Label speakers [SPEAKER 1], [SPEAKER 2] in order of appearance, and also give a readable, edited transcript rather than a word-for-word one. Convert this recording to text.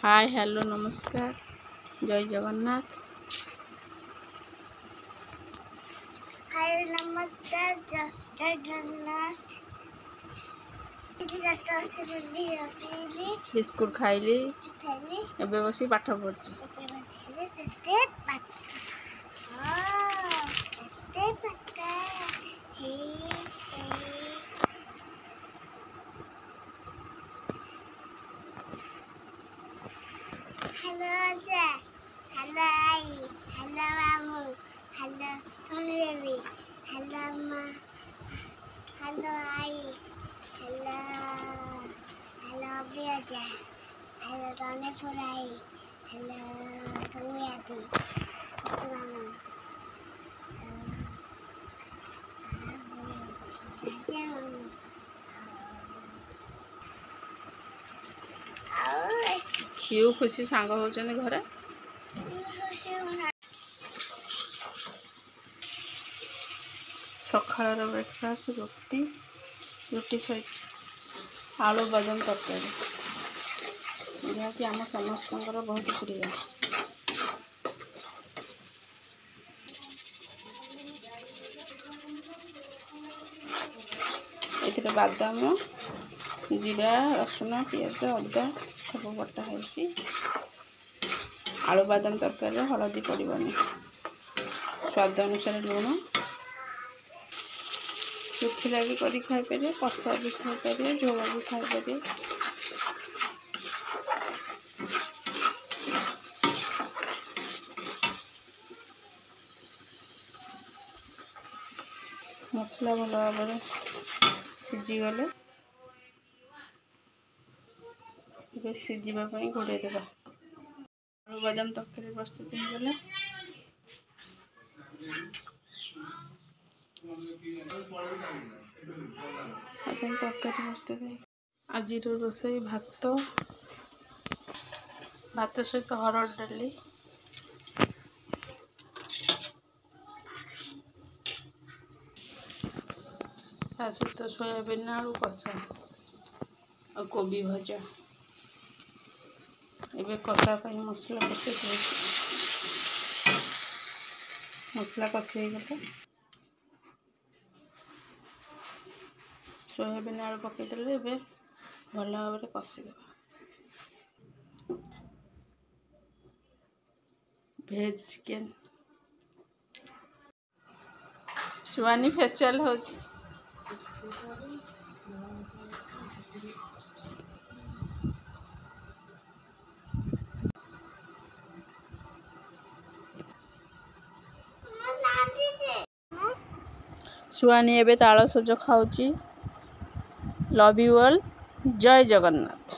[SPEAKER 1] Hi hello नमस्कार जय जगन्नाथ।
[SPEAKER 2] हाय नमस्कार जय जगन्नाथ।
[SPEAKER 1] बिस्कुट खाइली एबे बसी पाठ पढ़ी।
[SPEAKER 2] हेलो अजय, हेलो आई, हेलो मामू, हेलो टोनी बेबी, हेलो अम्मा, हेलो आई, हेलो अभी अजय, हेलो टोनी फुराई, हेलो टोनी आदि, मामू
[SPEAKER 1] झीउ खुशी सांग होचंदी घरे। सकाळ ब्रेकफास्ट रुटी सहित आलू बादाम तरकारी जहाँकि आम समस्त बहुत प्रिय। ये बादाम जीरा रसुण पियाज अदा सब बटा है। आलू बादाम तरकारी हलदी पड़ोनी, स्वाद अनुसार लुण, सुखिला भी कर खाईपर, कषा भी खाईपर, झोल भी खाईपर। मसला भल भाव सीझीगले सीझापी घोड़े देवा। आलू बादाम तरकारी प्रस्तुत होगला। तरकारी प्रस्तुत आज रोसई भात सहित हरड़ डाली, ता सहित सोयाबीन आलू कषा और कोबी भजा। एबे कषा पाई मसला प्रस्तुत हो, मसला कषी गले सोयाबीन आलू पकईदे भल भाव कषीदे। भेज चिकेन सुवानी फेशियल हो। सुवानी एबे तालसज खाऊची। लव यू ऑल, जय जगन्नाथ।